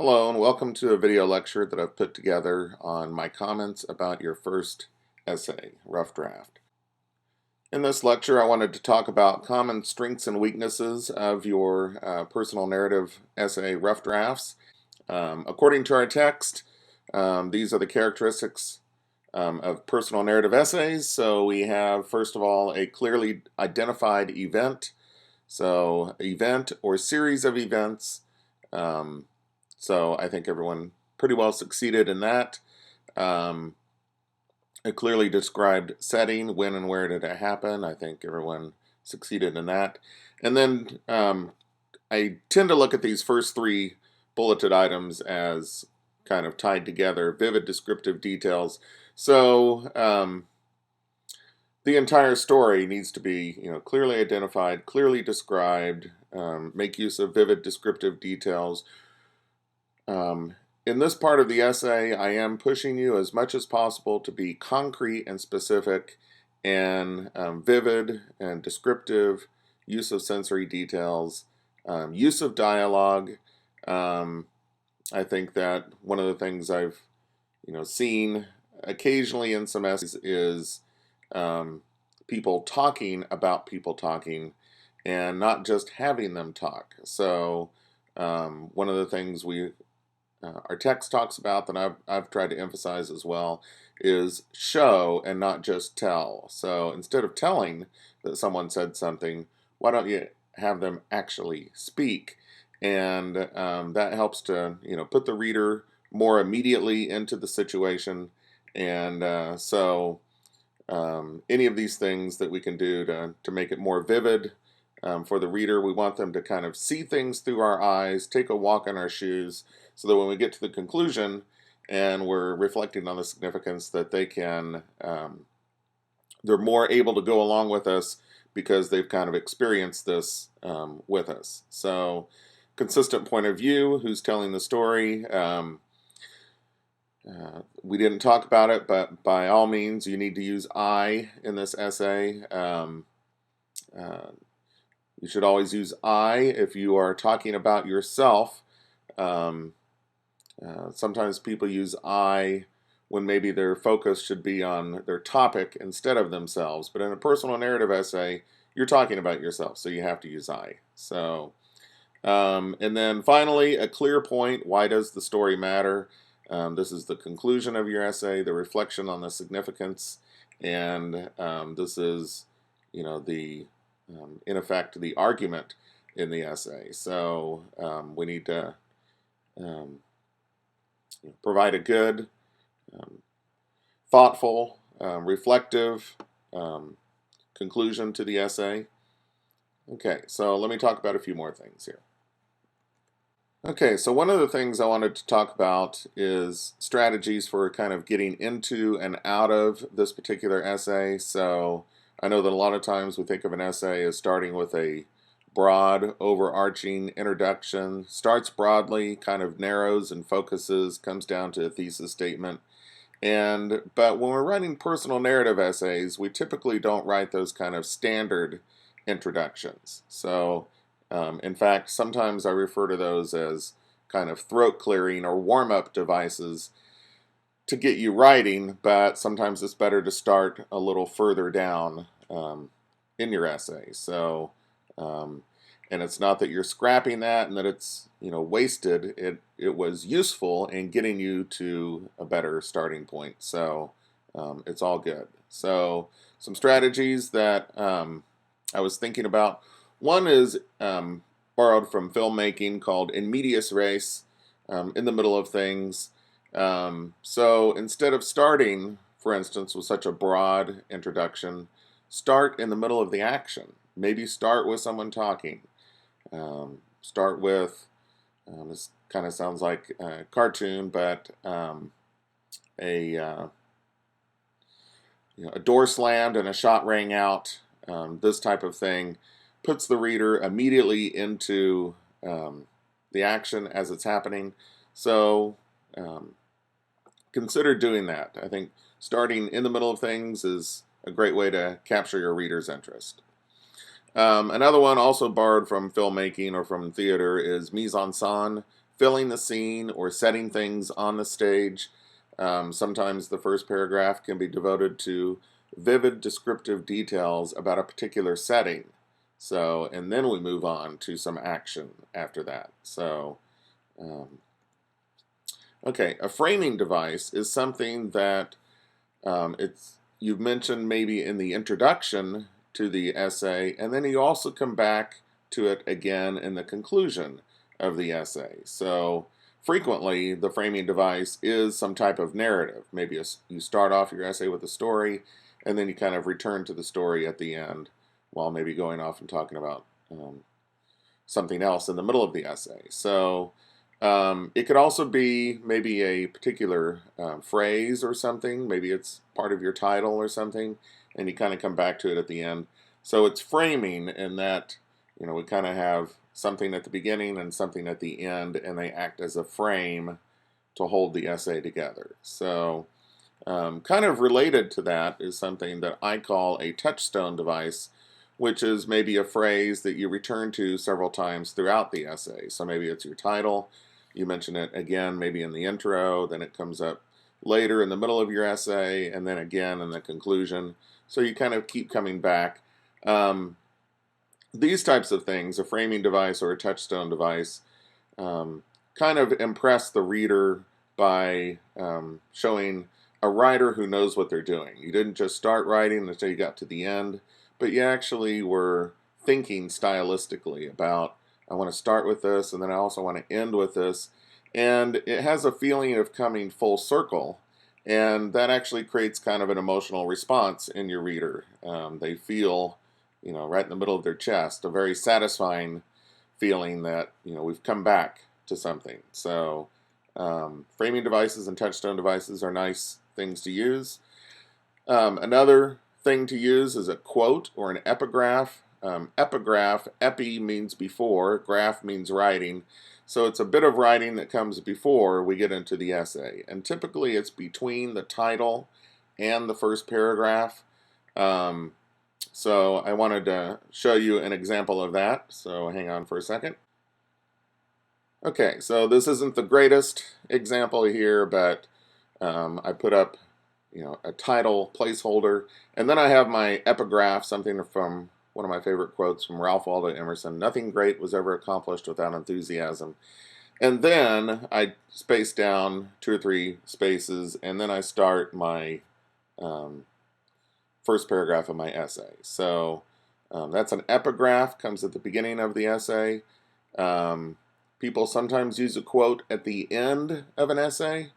Hello and welcome to a video lecture that I've put together on my comments about your first essay, rough draft. In this lecture I wanted to talk about common strengths and weaknesses of your personal narrative essay rough drafts. According to our text, these are the characteristics of personal narrative essays. So we have, first of all, a clearly identified event. So event or series of events. So I think everyone pretty well succeeded in that. A clearly described setting, when and where did it happen. I think everyone succeeded in that. And then I tend to look at these first three bulleted items as kind of tied together, vivid descriptive details. So the entire story needs to be, clearly identified, clearly described, make use of vivid descriptive details. In this part of the essay, I am pushing you as much as possible to be concrete and specific and vivid and descriptive, use of sensory details, use of dialogue. I think that one of the things I've seen occasionally in some essays is people talking about people talking and not just having them talk. So one of the things our text talks about that I've tried to emphasize as well is show and not just tell. So instead of telling that someone said something, why don't you have them actually speak? And that helps to put the reader more immediately into the situation. And so any of these things that we can do to make it more vivid for the reader, we want them to kind of see things through our eyes, take a walk in our shoes, so that when we get to the conclusion and we're reflecting on the significance, that they're more able to go along with us because they've kind of experienced this with us. So, consistent point of view, who's telling the story. We didn't talk about it, but by all means, you need to use I in this essay. You should always use I if you are talking about yourself. Sometimes people use I when maybe their focus should be on their topic instead of themselves. But in a personal narrative essay, you're talking about yourself, so you have to use I. So, and then finally, a clear point. Why does the story matter? This is the conclusion of your essay, the reflection on the significance, and this is, in effect, the argument in the essay. So we need to provide a good, thoughtful, reflective conclusion to the essay. Okay, so let me talk about a few more things here. Okay, so one of the things I wanted to talk about is strategies for kind of getting into and out of this particular essay. So I know that a lot of times we think of an essay as starting with a broad, overarching introduction, starts broadly, kind of narrows and focuses, comes down to a thesis statement. But when we're writing personal narrative essays, we typically don't write those kind of standard introductions. So in fact, sometimes I refer to those as kind of throat clearing or warm-up devices to get you writing, but sometimes it's better to start a little further down in your essay. So, and it's not that you're scrapping that and that it's wasted. It was useful in getting you to a better starting point. So it's all good. So some strategies that I was thinking about. One is borrowed from filmmaking called in medias res, in the middle of things. So instead of starting, for instance, with such a broad introduction, start in the middle of the action. Maybe start with someone talking. Start with, this kind of sounds like a cartoon, but a door slammed and a shot rang out, this type of thing, puts the reader immediately into the action as it's happening. So consider doing that. I think starting in the middle of things is a great way to capture your reader's interest. Another one also borrowed from filmmaking or from theater is mise en scène, filling the scene or setting things on the stage. Sometimes the first paragraph can be devoted to vivid descriptive details about a particular setting. So, and then we move on to some action after that. So, okay, a framing device is something that you've mentioned maybe in the introduction to the essay, and then you also come back to it again in the conclusion of the essay. So frequently, the framing device is some type of narrative. Maybe you start off your essay with a story, and then you kind of return to the story at the end, while maybe going off and talking about something else in the middle of the essay. So it could also be maybe a particular phrase or something. Maybe it's part of your title or something, and you kind of come back to it at the end. So it's framing in that, we kind of have something at the beginning and something at the end, and they act as a frame to hold the essay together. So kind of related to that is something that I call a touchstone device, which is maybe a phrase that you return to several times throughout the essay. So maybe it's your title, you mention it again maybe in the intro, then it comes up later in the middle of your essay, and then again in the conclusion. So you kind of keep coming back. These types of things, a framing device or a touchstone device, kind of impress the reader by showing a writer who knows what they're doing. You didn't just start writing until you got to the end, but you actually were thinking stylistically about, I want to start with this, and then I also want to end with this. And it has a feeling of coming full circle, and that actually creates kind of an emotional response in your reader. They feel, right in the middle of their chest, a very satisfying feeling that, we've come back to something. So framing devices and touchstone devices are nice things to use. Another thing to use is a quote or an epigraph. Epigraph, epi means before, graph means writing. So it's a bit of writing that comes before we get into the essay. And typically it's between the title and the first paragraph. So I wanted to show you an example of that. So hang on for a second. Okay, so this isn't the greatest example here, but I put up a title placeholder, and then I have my epigraph, something from one of my favorite quotes from Ralph Waldo Emerson: "Nothing great was ever accomplished without enthusiasm." And then I space down 2 or 3 spaces, and then I start my first paragraph of my essay. So that's an epigraph, comes at the beginning of the essay. People sometimes use a quote at the end of an essay.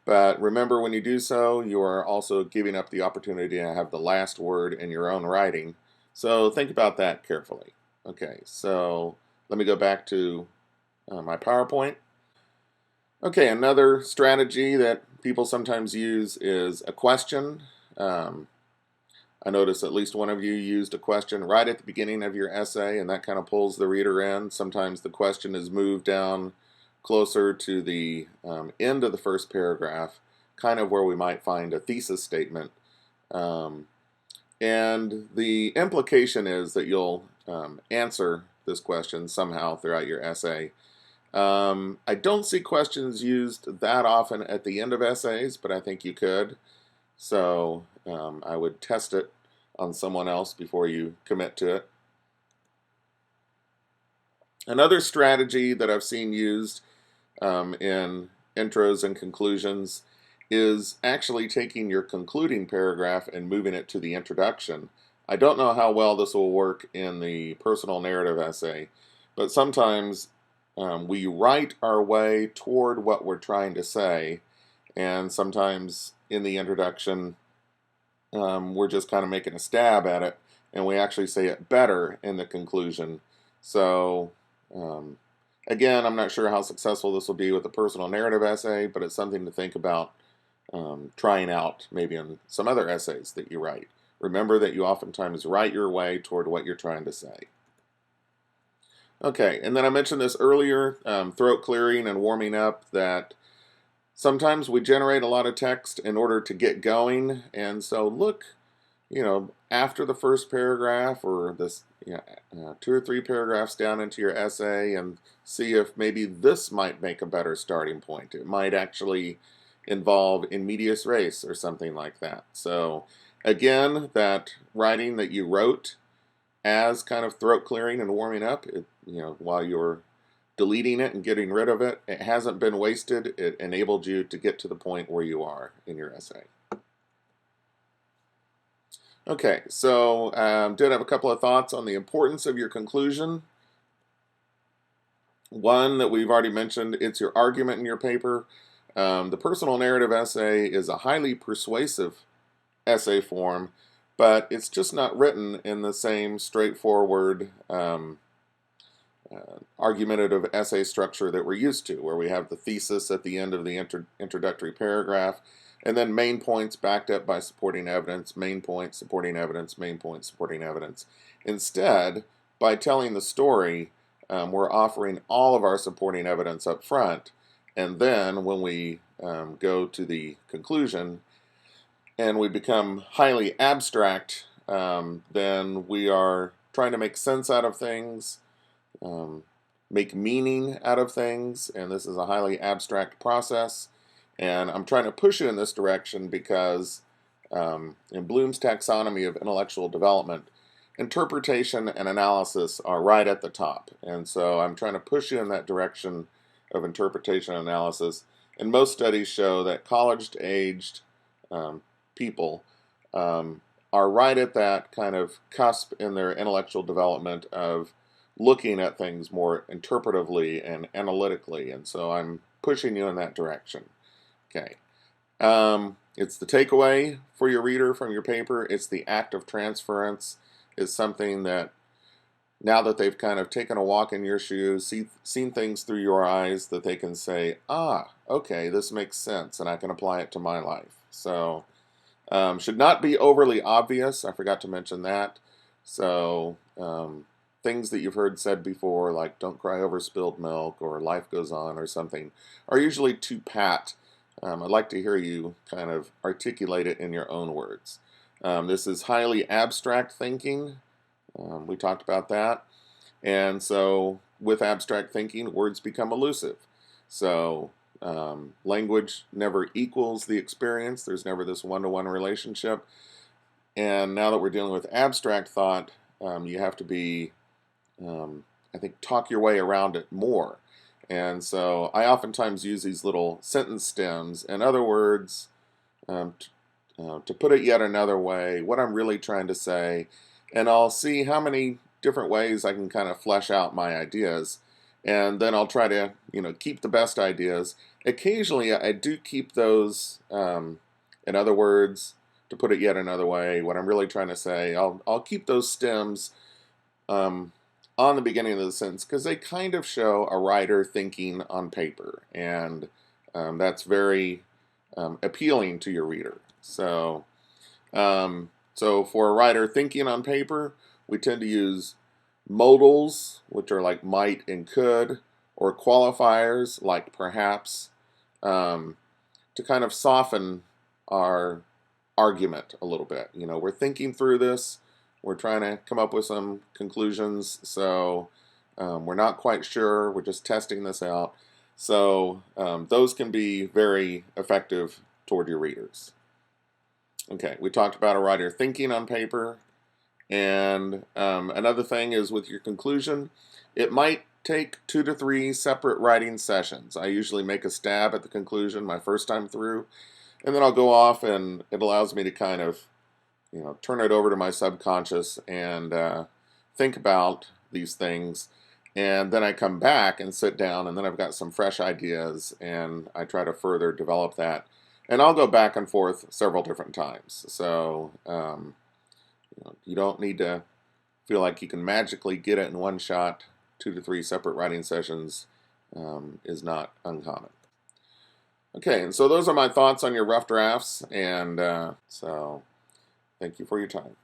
But remember, when you do so, you are also giving up the opportunity to have the last word in your own writing. So think about that carefully. Okay, so let me go back to my PowerPoint. Okay, another strategy that people sometimes use is a question. I noticed at least one of you used a question right at the beginning of your essay, and that kind of pulls the reader in. Sometimes the question is moved down closer to the end of the first paragraph, kind of where we might find a thesis statement. And the implication is that you'll answer this question somehow throughout your essay. I don't see questions used that often at the end of essays, but I think you could. So I would test it on someone else before you commit to it. Another strategy that I've seen used in intros and conclusions is actually taking your concluding paragraph and moving it to the introduction. I don't know how well this will work in the personal narrative essay, but sometimes we write our way toward what we're trying to say, and sometimes in the introduction we're just kind of making a stab at it, and we actually say it better in the conclusion. So again, I'm not sure how successful this will be with a personal narrative essay, but it's something to think about trying out maybe in some other essays that you write. Remember that you oftentimes write your way toward what you're trying to say. Okay, and then I mentioned this earlier, throat clearing and warming up, that sometimes we generate a lot of text in order to get going, and so look, after the first paragraph or this 2 or 3 paragraphs down into your essay and see if maybe this might make a better starting point. It might actually involve in medias res or something like that. So again, that writing that you wrote as kind of throat clearing and warming up, while you're deleting it and getting rid of it, it hasn't been wasted. It enabled you to get to the point where you are in your essay. Okay, so did have a couple of thoughts on the importance of your conclusion. One that we've already mentioned, it's your argument in your paper. The personal narrative essay is a highly persuasive essay form, but it's just not written in the same straightforward argumentative essay structure that we're used to, where we have the thesis at the end of the introductory paragraph, and then main points backed up by supporting evidence, main points, supporting evidence, main points, supporting evidence. Instead, by telling the story, we're offering all of our supporting evidence up front, and then when we go to the conclusion and we become highly abstract, then we are trying to make sense out of things, make meaning out of things, and this is a highly abstract process. And I'm trying to push you in this direction because in Bloom's taxonomy of intellectual development, interpretation and analysis are right at the top. And so I'm trying to push you in that direction of interpretation and analysis. And most studies show that college-aged people are right at that kind of cusp in their intellectual development of looking at things more interpretively and analytically. And so I'm pushing you in that direction. Okay. It's the takeaway for your reader from your paper. It's the act of transference. Is something that now that they've kind of taken a walk in your shoes, seen things through your eyes, that they can say, ah, okay, this makes sense, and I can apply it to my life. So should not be overly obvious. I forgot to mention that. So things that you've heard said before, like don't cry over spilled milk or life goes on or something, are usually too pat. I'd like to hear you kind of articulate it in your own words. This is highly abstract thinking. We talked about that. And so with abstract thinking, words become elusive. So language never equals the experience. There's never this one-to-one relationship. And now that we're dealing with abstract thought, you have to be, I think, talk your way around it more. And so I oftentimes use these little sentence stems. In other words, to put it yet another way, what I'm really trying to say, and I'll see how many different ways I can kind of flesh out my ideas, and then I'll try to, keep the best ideas. Occasionally, I do keep those, in other words, to put it yet another way, what I'm really trying to say, I'll keep those stems on the beginning of the sentence, because they kind of show a writer thinking on paper, and that's very appealing to your reader. So for a writer thinking on paper, we tend to use modals, which are like might and could, or qualifiers like perhaps, to kind of soften our argument a little bit. We're thinking through this. We're trying to come up with some conclusions, so we're not quite sure. We're just testing this out. So those can be very effective toward your readers. Okay, we talked about a writer thinking on paper, and another thing is with your conclusion, it might take 2 to 3 separate writing sessions. I usually make a stab at the conclusion my first time through, and then I'll go off, and it allows me to kind of turn it over to my subconscious and think about these things. And then I come back and sit down, and then I've got some fresh ideas, and I try to further develop that. And I'll go back and forth several different times. So you don't need to feel like you can magically get it in one shot. 2 to 3 separate writing sessions is not uncommon. Okay, and so those are my thoughts on your rough drafts, and so thank you for your time.